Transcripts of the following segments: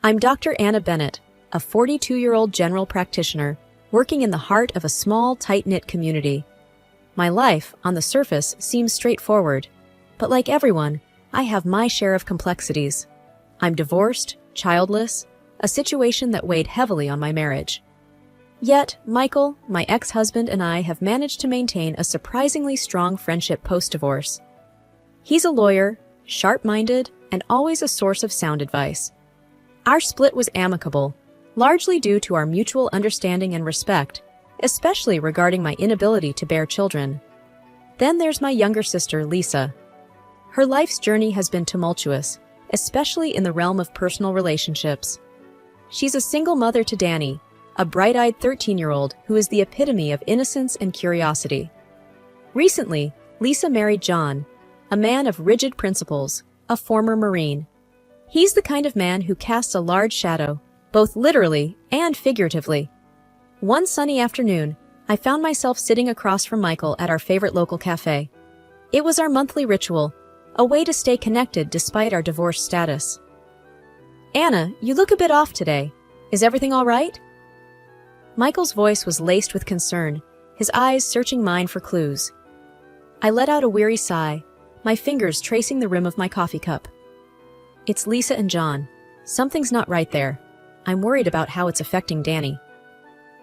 I'm Dr. Anna Bennett, a 42-year-old general practitioner working in the heart of a small, tight-knit community. My life, on the surface, seems straightforward, but like everyone, I have my share of complexities. I'm divorced, childless, a situation that weighed heavily on my marriage. Yet, Michael, my ex-husband, and I have managed to maintain a surprisingly strong friendship post-divorce. He's a lawyer, sharp-minded, and always a source of sound advice. Our split was amicable, largely due to our mutual understanding and respect, especially regarding my inability to bear children. Then there's my younger sister, Lisa. Her life's journey has been tumultuous, especially in the realm of personal relationships. She's a single mother to Danny, a bright-eyed 13-year-old who is the epitome of innocence and curiosity. Recently, Lisa married John, a man of rigid principles, a former Marine. He's the kind of man who casts a large shadow, both literally and figuratively. One sunny afternoon, I found myself sitting across from Michael at our favorite local cafe. It was our monthly ritual, a way to stay connected despite our divorce status. "Anna, you look a bit off today. Is everything all right?" Michael's voice was laced with concern, his eyes searching mine for clues. I let out a weary sigh, my fingers tracing the rim of my coffee cup. "It's Lisa and John. Something's not right there. I'm worried about how it's affecting Danny."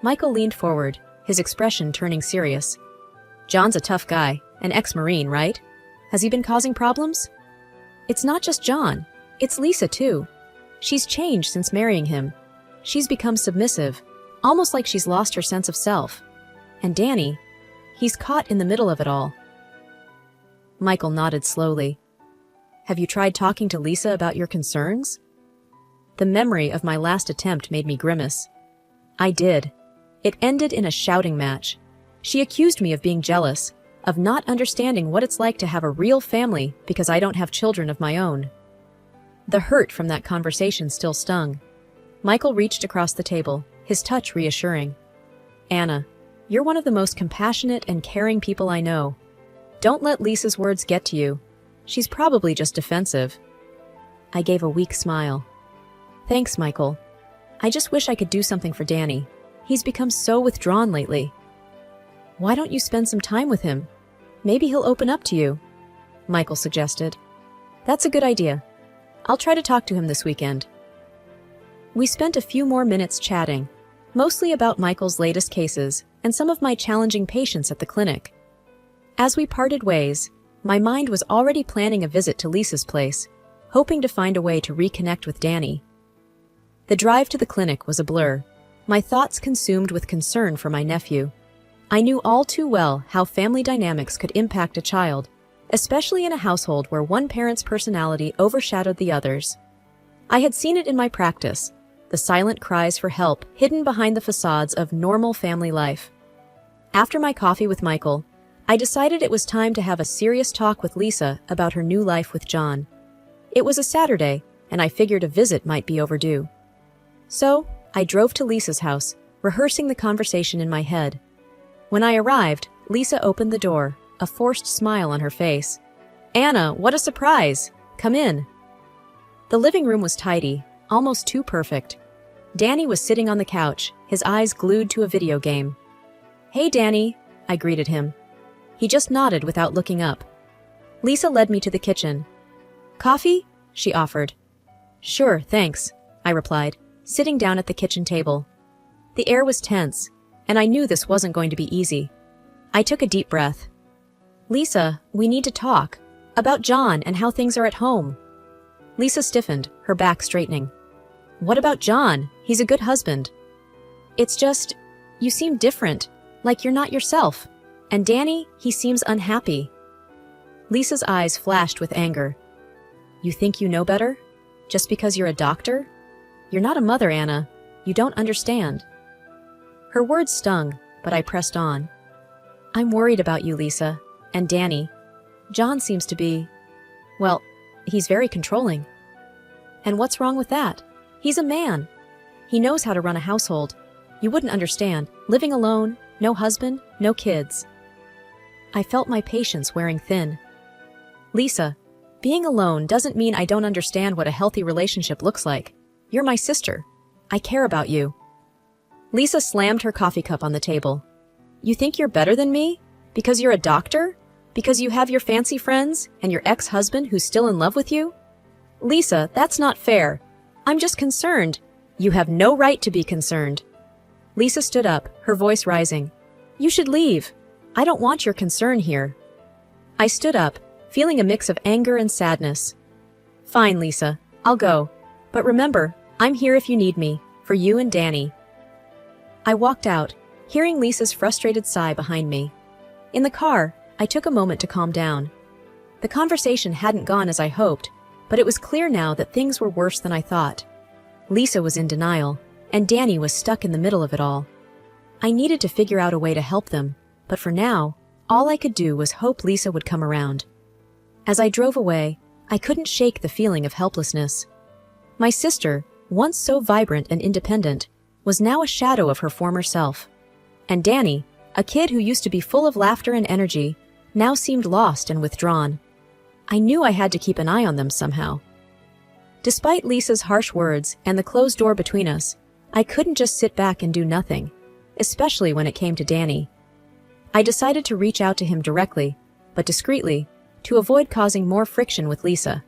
Michael leaned forward, his expression turning serious. "John's a tough guy, an ex-Marine, right? Has he been causing problems?" "It's not just John. It's Lisa, too. She's changed since marrying him. She's become submissive, almost like she's lost her sense of self. And Danny, he's caught in the middle of it all." Michael nodded slowly. "Have you tried talking to Lisa about your concerns?" The memory of my last attempt made me grimace. I did. It ended in a shouting match. She accused me of being jealous, of not understanding what it's like to have a real family because I don't have children of my own. The hurt from that conversation still stung. Michael reached across the table, his touch reassuring. "Anna, you're one of the most compassionate and caring people I know. Don't let Lisa's words get to you. She's probably just defensive." I gave a weak smile. "Thanks, Michael. I just wish I could do something for Danny. He's become so withdrawn lately." "Why don't you spend some time with him? Maybe he'll open up to you," Michael suggested. "That's a good idea. I'll try to talk to him this weekend." We spent a few more minutes chatting, mostly about Michael's latest cases and some of my challenging patients at the clinic. As we parted ways, my mind was already planning a visit to Lisa's place, hoping to find a way to reconnect with Danny. The drive to the clinic was a blur, my thoughts consumed with concern for my nephew. I knew all too well how family dynamics could impact a child, especially in a household where one parent's personality overshadowed the other's. I had seen it in my practice, the silent cries for help hidden behind the facades of normal family life. After my coffee with Michael, I decided it was time to have a serious talk with Lisa about her new life with John. It was a Saturday, and I figured a visit might be overdue. So, I drove to Lisa's house, rehearsing the conversation in my head. When I arrived, Lisa opened the door, a forced smile on her face. "Anna, what a surprise! Come in." The living room was tidy, almost too perfect. Danny was sitting on the couch, his eyes glued to a video game. "Hey, Danny," I greeted him. He just nodded without looking up. Lisa led me to the kitchen. "Coffee?" she offered. "Sure, thanks," I replied, sitting down at the kitchen table. The air was tense, and I knew this wasn't going to be easy. I took a deep breath. "Lisa, we need to talk. About John and how things are at home." Lisa stiffened, her back straightening. "What about John? He's a good husband." "It's just, you seem different, like you're not yourself. And Danny, he seems unhappy." Lisa's eyes flashed with anger. "You think you know better? Just because you're a doctor? You're not a mother, Anna. You don't understand." Her words stung, but I pressed on. "I'm worried about you, Lisa, and Danny. John seems to be, well, he's very controlling." "And what's wrong with that? He's a man. He knows how to run a household. You wouldn't understand, living alone, no husband, no kids." I felt my patience wearing thin. "Lisa, being alone doesn't mean I don't understand what a healthy relationship looks like. You're my sister. I care about you. Lisa slammed her coffee cup on the table. You think you're better than me? Because you're a doctor? Because you have your fancy friends and your ex-husband who's still in love with you? Lisa, that's not fair. I'm just concerned. You have no right to be concerned. Lisa stood up, her voice rising. You should leave. I don't want your concern here. I stood up, feeling a mix of anger and sadness. Fine, Lisa. I'll go. But remember, I'm here if you need me, for you and Danny. I walked out, hearing Lisa's frustrated sigh behind me. In the car, I took a moment to calm down. The conversation hadn't gone as I hoped, but it was clear now that things were worse than I thought. Lisa was in denial, and Danny was stuck in the middle of it all. I needed to figure out a way to help them, but for now, all I could do was hope Lisa would come around. As I drove away, I couldn't shake the feeling of helplessness. My sister, once so vibrant and independent, was now a shadow of her former self. And Danny, a kid who used to be full of laughter and energy, now seemed lost and withdrawn. I knew I had to keep an eye on them somehow. Despite Lisa's harsh words and the closed door between us, I couldn't just sit back and do nothing, especially when it came to Danny. I decided to reach out to him directly, but discreetly, to avoid causing more friction with Lisa.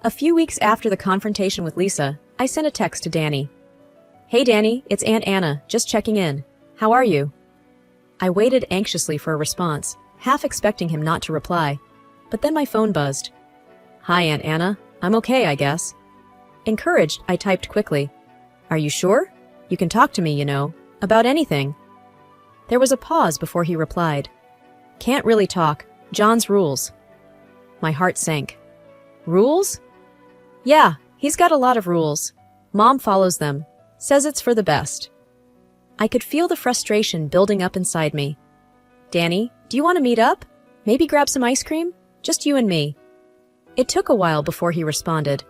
A few weeks after the confrontation with Lisa, I sent a text to Danny. Hey Danny, it's Aunt Anna, just checking in. How are you? I waited anxiously for a response, half expecting him not to reply, but then my phone buzzed. Hi Aunt Anna, I'm okay, I guess. Encouraged, I typed quickly. Are you sure? You can talk to me, about anything. There was a pause before he replied. Can't really talk. John's rules. My heart sank. Rules? Yeah, he's got a lot of rules. Mom follows them. Says it's for the best. I could feel the frustration building up inside me. Danny, do you want to meet up? Maybe grab some ice cream? Just you and me. It took a while before he responded.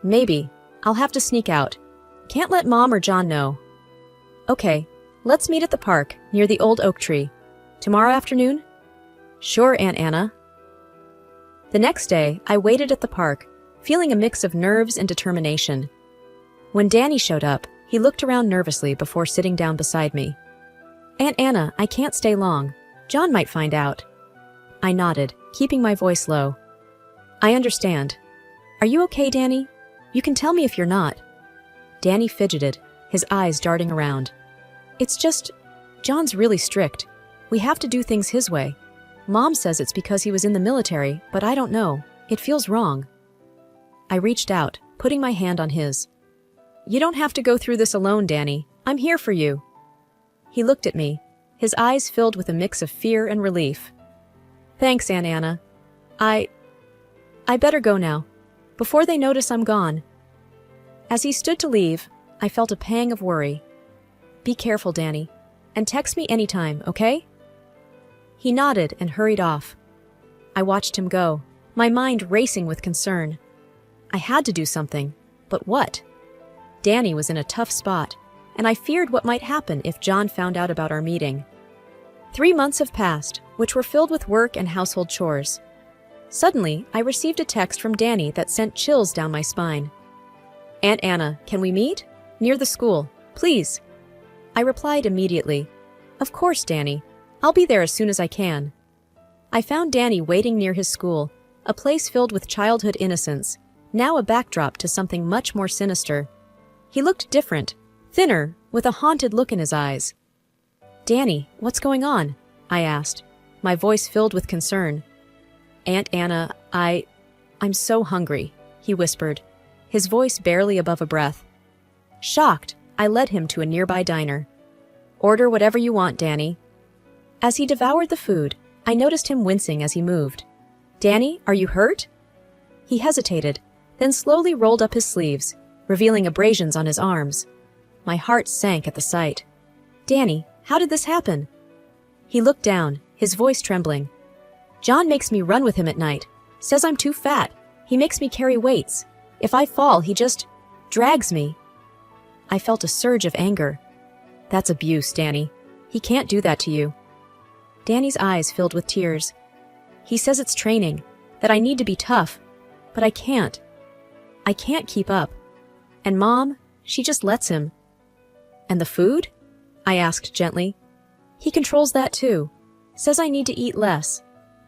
Maybe. I'll have to sneak out. Can't let Mom or John know. Okay, let's meet at the park, near the old oak tree. Tomorrow afternoon? Sure, Aunt Anna. The next day, I waited at the park, feeling a mix of nerves and determination. When Danny showed up, he looked around nervously before sitting down beside me. Aunt Anna, I can't stay long. John might find out. I nodded, keeping my voice low. I understand. Are you okay, Danny? You can tell me if you're not. Danny fidgeted, his eyes darting around. It's just, John's really strict. We have to do things his way. Mom says it's because he was in the military, but I don't know. It feels wrong. I reached out, putting my hand on his. You don't have to go through this alone, Danny. I'm here for you. He looked at me, his eyes filled with a mix of fear and relief. Thanks, Aunt Anna. I better go now, before they notice I'm gone. As he stood to leave, I felt a pang of worry. Be careful, Danny, and text me anytime, okay? He nodded and hurried off. I watched him go, my mind racing with concern. I had to do something, but what? Danny was in a tough spot, and I feared what might happen if John found out about our meeting. 3 months have passed, which were filled with work and household chores. Suddenly, I received a text from Danny that sent chills down my spine. Aunt Anna, can we meet? Near the school, please. I replied immediately. Of course, Danny. I'll be there as soon as I can. I found Danny waiting near his school, a place filled with childhood innocence, now a backdrop to something much more sinister. He looked different, thinner, with a haunted look in his eyes. Danny, what's going on? I asked, my voice filled with concern. Aunt Anna, I'm so hungry, he whispered, his voice barely above a breath. Shocked, I led him to a nearby diner. Order whatever you want, Danny. As he devoured the food, I noticed him wincing as he moved. Danny, are you hurt? He hesitated, then slowly rolled up his sleeves, revealing abrasions on his arms. My heart sank at the sight. Danny, how did this happen? He looked down, his voice trembling. John makes me run with him at night. Says I'm too fat. He makes me carry weights. If I fall, he just drags me. I felt a surge of anger. That's abuse, Danny. He can't do that to you. Danny's eyes filled with tears. He says it's training, that I need to be tough, but I can't. I can't keep up. And Mom, she just lets him. And the food? I asked gently. He controls that too. Says I need to eat less.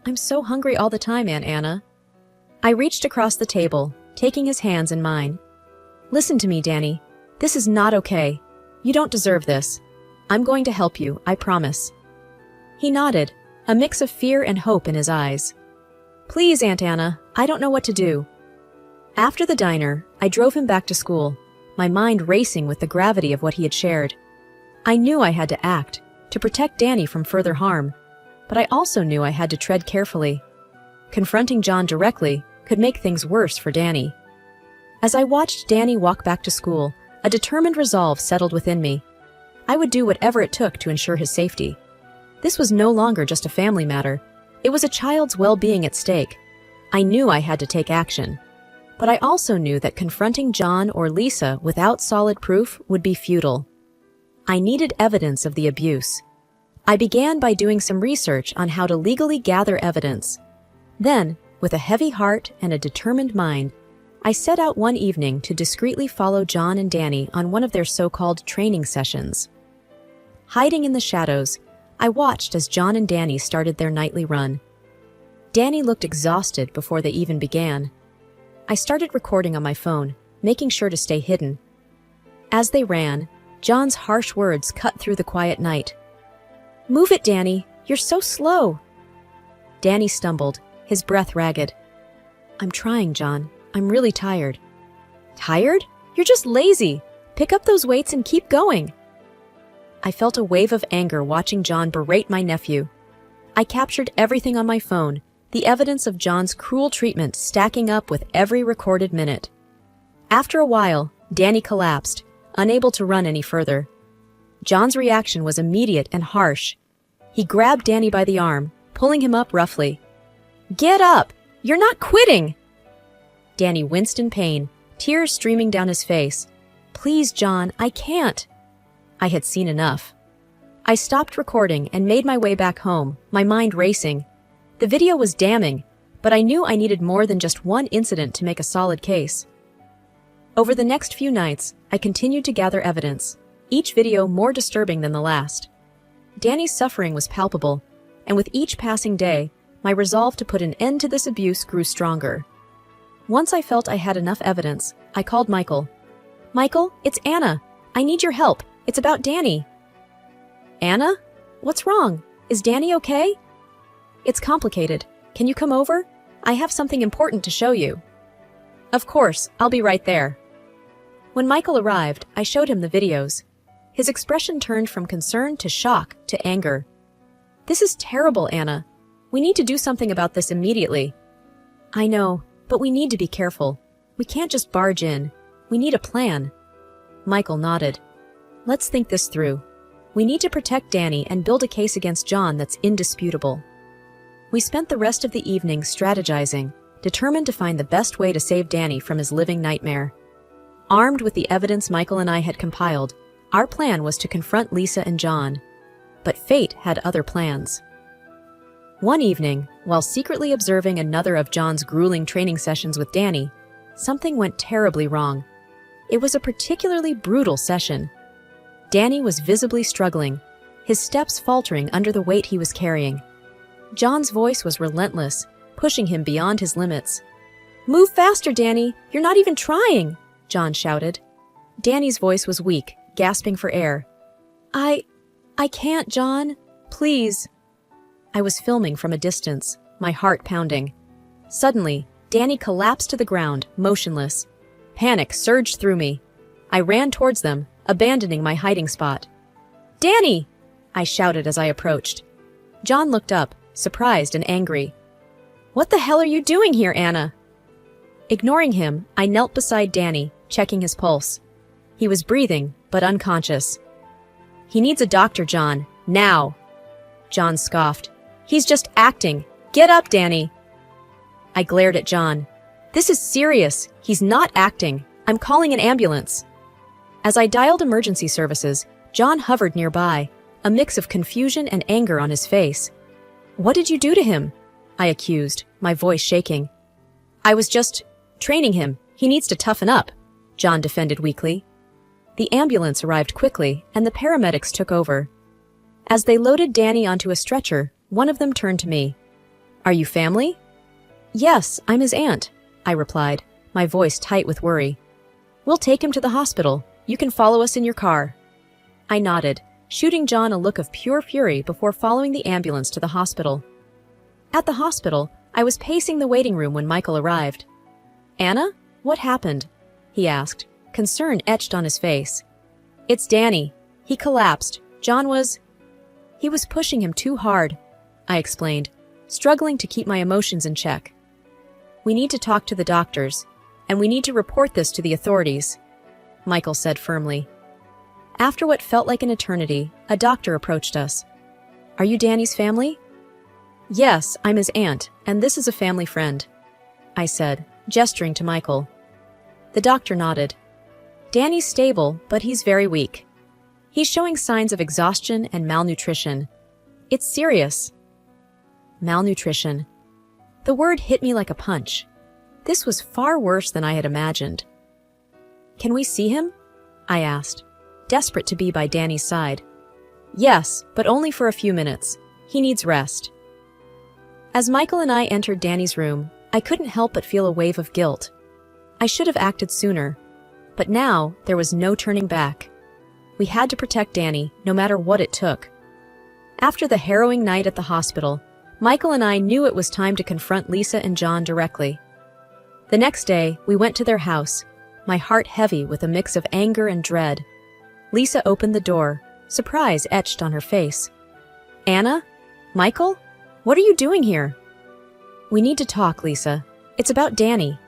I'm so hungry all the time, Aunt Anna. I reached across the table, taking his hands in mine. Listen to me, Danny. This is not okay. You don't deserve this. I'm going to help you, I promise. He nodded, a mix of fear and hope in his eyes. Please, Aunt Anna, I don't know what to do. After the diner, I drove him back to school, my mind racing with the gravity of what he had shared. I knew I had to act, to protect Danny from further harm, but I also knew I had to tread carefully. Confronting John directly could make things worse for Danny. As I watched Danny walk back to school, a determined resolve settled within me. I would do whatever it took to ensure his safety. This was no longer just a family matter. It was a child's well-being at stake. I knew I had to take action. But I also knew that confronting John or Lisa without solid proof would be futile. I needed evidence of the abuse. I began by doing some research on how to legally gather evidence. Then, with a heavy heart and a determined mind, I set out one evening to discreetly follow John and Danny on one of their so-called training sessions. Hiding in the shadows, I watched as John and Danny started their nightly run. Danny looked exhausted before they even began. I started recording on my phone, making sure to stay hidden. As they ran, John's harsh words cut through the quiet night. Move it, Danny. You're so slow. Danny stumbled, his breath ragged. I'm trying, John. I'm really tired. Tired? You're just lazy. Pick up those weights and keep going. I felt a wave of anger watching John berate my nephew. I captured everything on my phone, the evidence of John's cruel treatment stacking up with every recorded minute. After a while, Danny collapsed, unable to run any further. John's reaction was immediate and harsh. He grabbed Danny by the arm, pulling him up roughly. Get up! You're not quitting! Danny winced in pain, tears streaming down his face. Please, John, I can't. I had seen enough. I stopped recording and made my way back home, my mind racing. The video was damning, but I knew I needed more than just one incident to make a solid case. Over the next few nights, I continued to gather evidence, each video more disturbing than the last. Danny's suffering was palpable, and with each passing day, my resolve to put an end to this abuse grew stronger. Once I felt I had enough evidence, I called Michael. Michael, it's Anna. I need your help. It's about Danny. Anna? What's wrong? Is Danny okay? It's complicated. Can you come over? I have something important to show you. Of course, I'll be right there. When Michael arrived, I showed him the videos. His expression turned from concern to shock to anger. This is terrible, Anna. We need to do something about this immediately. I know, but we need to be careful. We can't just barge in. We need a plan. Michael nodded. Let's think this through. We need to protect Danny and build a case against John that's indisputable. We spent the rest of the evening strategizing, determined to find the best way to save Danny from his living nightmare. Armed with the evidence Michael and I had compiled, our plan was to confront Lisa and John. But fate had other plans. One evening, while secretly observing another of John's grueling training sessions with Danny, something went terribly wrong. It was a particularly brutal session. Danny was visibly struggling, his steps faltering under the weight he was carrying. John's voice was relentless, pushing him beyond his limits. Move faster, Danny! You're not even trying! John shouted. Danny's voice was weak, gasping for air. I can't, John. Please. I was filming from a distance, my heart pounding. Suddenly, Danny collapsed to the ground, motionless. Panic surged through me. I ran towards them, abandoning my hiding spot. Danny! I shouted as I approached. John looked up, surprised and angry. What the hell are you doing here, Anna? Ignoring him, I knelt beside Danny, checking his pulse. He was breathing, but unconscious. He needs a doctor, John. Now! John scoffed. He's just acting. Get up, Danny! I glared at John. This is serious. He's not acting. I'm calling an ambulance. As I dialed emergency services, John hovered nearby, a mix of confusion and anger on his face. What did you do to him? I accused, my voice shaking. I was just training him. He needs to toughen up. John defended weakly. The ambulance arrived quickly, and the paramedics took over. As they loaded Danny onto a stretcher, one of them turned to me. "Are you family?" "Yes, I'm his aunt," I replied, my voice tight with worry. "We'll take him to the hospital. You can follow us in your car." I nodded, shooting John a look of pure fury before following the ambulance to the hospital. At the hospital, I was pacing the waiting room when Michael arrived. "Anna, what happened?" he asked, concern etched on his face. "It's Danny. He collapsed. He was pushing him too hard," I explained, struggling to keep my emotions in check. "We need to talk to the doctors, and we need to report this to the authorities," Michael said firmly. After what felt like an eternity, a doctor approached us. "Are you Danny's family?" "Yes, I'm his aunt, and this is a family friend," I said, gesturing to Michael. The doctor nodded. "Danny's stable, but he's very weak. He's showing signs of exhaustion and malnutrition. It's serious." Malnutrition. The word hit me like a punch. This was far worse than I had imagined. "Can we see him?" I asked, desperate to be by Danny's side. "Yes, but only for a few minutes. He needs rest." As Michael and I entered Danny's room, I couldn't help but feel a wave of guilt. I should have acted sooner, but now there was no turning back. We had to protect Danny, no matter what it took. After the harrowing night at the hospital, Michael and I knew it was time to confront Lisa and John directly. The next day, we went to their house, my heart heavy with a mix of anger and dread. Lisa opened the door, surprise etched on her face. "Anna? Michael? What are you doing here?" "We need to talk, Lisa. It's about Danny,"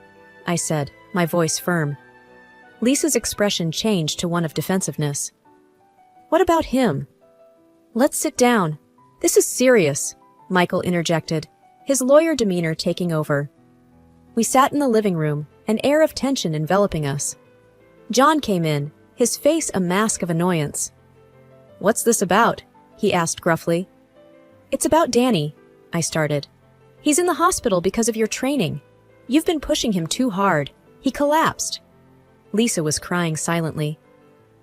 I said, my voice firm. Lisa's expression changed to one of defensiveness. "What about him?" "Let's sit down. This is serious," Michael interjected, his lawyer demeanor taking over. We sat in the living room, an air of tension enveloping us. John came in, his face a mask of annoyance. "What's this about?" he asked gruffly. "It's about Danny," I started. "He's in the hospital because of your training. You've been pushing him too hard. He collapsed." Lisa was crying silently.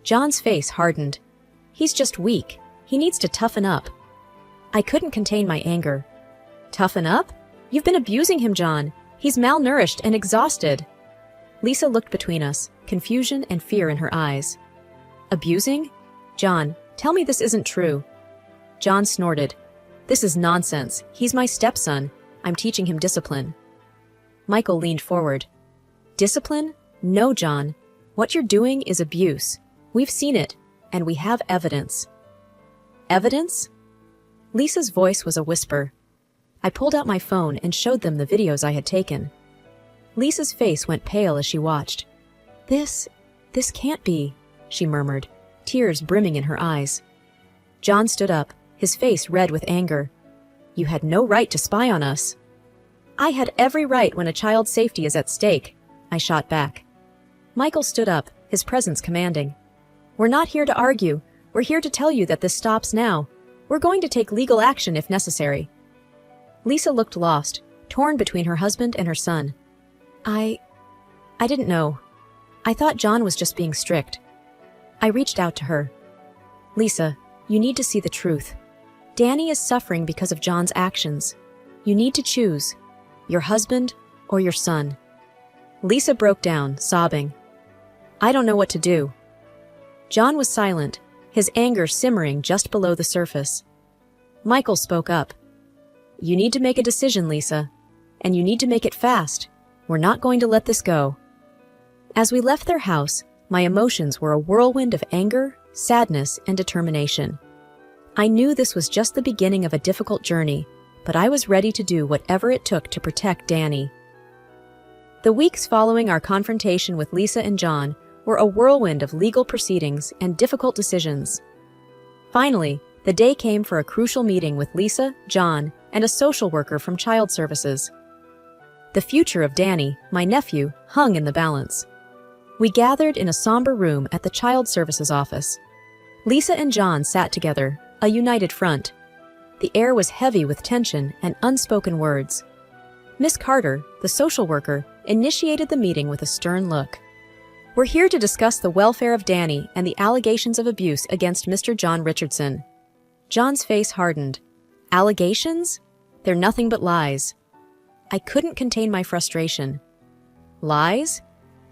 John's face hardened. "He's just weak. He needs to toughen up." I couldn't contain my anger. "Toughen up? You've been abusing him, John. He's malnourished and exhausted." Lisa looked between us, confusion and fear in her eyes. "Abusing? John, tell me this isn't true." John snorted. "This is nonsense. He's my stepson. I'm teaching him discipline." Michael leaned forward. "Discipline? No, John. What you're doing is abuse. We've seen it, and we have evidence." "Evidence?" Lisa's voice was a whisper. I pulled out my phone and showed them the videos I had taken. Lisa's face went pale as she watched. This can't be," she murmured, tears brimming in her eyes. John stood up, his face red with anger. "You had no right to spy on us." "I had every right when a child's safety is at stake," I shot back. Michael stood up, his presence commanding. "We're not here to argue. We're here to tell you that this stops now. We're going to take legal action if necessary." Lisa looked lost, torn between her husband and her son. I didn't know. I thought John was just being strict." I reached out to her. "Lisa, you need to see the truth. Danny is suffering because of John's actions. You need to choose, your husband or your son." Lisa broke down, sobbing. "I don't know what to do." John was silent, his anger simmering just below the surface. Michael spoke up. "You need to make a decision, Lisa, and you need to make it fast. We're not going to let this go." As we left their house, my emotions were a whirlwind of anger, sadness, and determination. I knew this was just the beginning of a difficult journey, but I was ready to do whatever it took to protect Danny. The weeks following our confrontation with Lisa and John were a whirlwind of legal proceedings and difficult decisions. Finally, the day came for a crucial meeting with Lisa, John, and a social worker from Child Services. The future of Danny, my nephew, hung in the balance. We gathered in a somber room at the Child Services office. Lisa and John sat together, a united front. The air was heavy with tension and unspoken words. Miss Carter, the social worker, initiated the meeting with a stern look. We're here to discuss the welfare of Danny and the allegations of abuse against Mr. John Richardson. John's face hardened. Allegations? They're nothing but lies. I couldn't contain my frustration. Lies?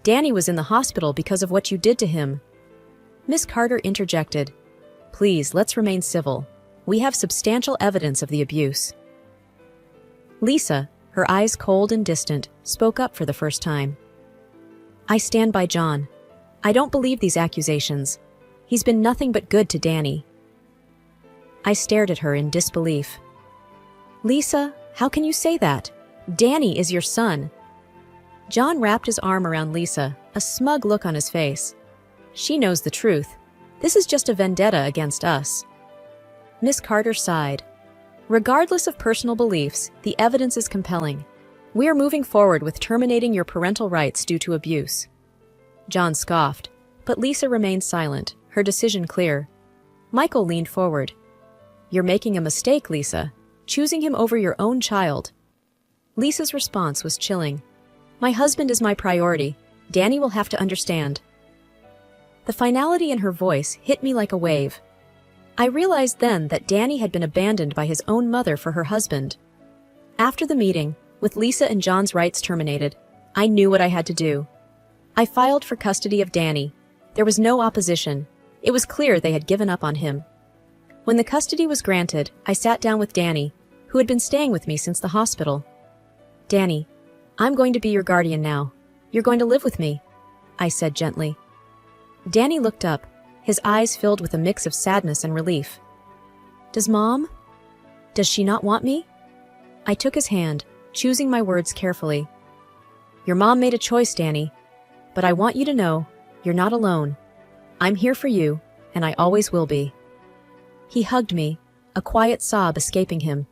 Danny was in the hospital because of what you did to him. Miss Carter interjected. Please, let's remain civil. We have substantial evidence of the abuse. Lisa, her eyes cold and distant, spoke up for the first time. I stand by John. I don't believe these accusations. He's been nothing but good to Danny. I stared at her in disbelief. Lisa, how can you say that? Danny is your son. John wrapped his arm around Lisa, a smug look on his face. She knows the truth. This is just a vendetta against us. Miss Carter sighed. Regardless of personal beliefs, the evidence is compelling. We are moving forward with terminating your parental rights due to abuse. John scoffed, but Lisa remained silent, her decision clear. Michael leaned forward. You're making a mistake, Lisa, choosing him over your own child. Lisa's response was chilling. My husband is my priority. Danny will have to understand. The finality in her voice hit me like a wave. I realized then that Danny had been abandoned by his own mother for her husband. After the meeting, with Lisa and John's rights terminated, I knew what I had to do. I filed for custody of Danny. There was no opposition. It was clear they had given up on him. When the custody was granted, I sat down with Danny, who had been staying with me since the hospital. Danny, I'm going to be your guardian now. You're going to live with me, I said gently. Danny looked up, his eyes filled with a mix of sadness and relief. Does she not want me? I took his hand, choosing my words carefully. Your mom made a choice, Danny, but I want you to know you're not alone. I'm here for you, and I always will be. He hugged me, a quiet sob escaping him.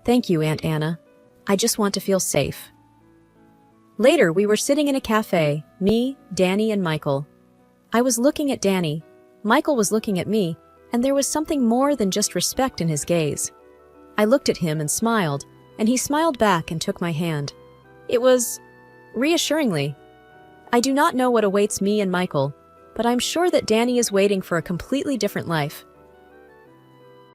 Thank you, Aunt Anna. I just want to feel safe. Later, we were sitting in a cafe, me, Danny, and Michael. I was looking at Danny, Michael was looking at me, and there was something more than just respect in his gaze. I looked at him and smiled, and he smiled back and took my hand. It was reassuringly. I do not know what awaits me and Michael, but I'm sure that Danny is waiting for a completely different life.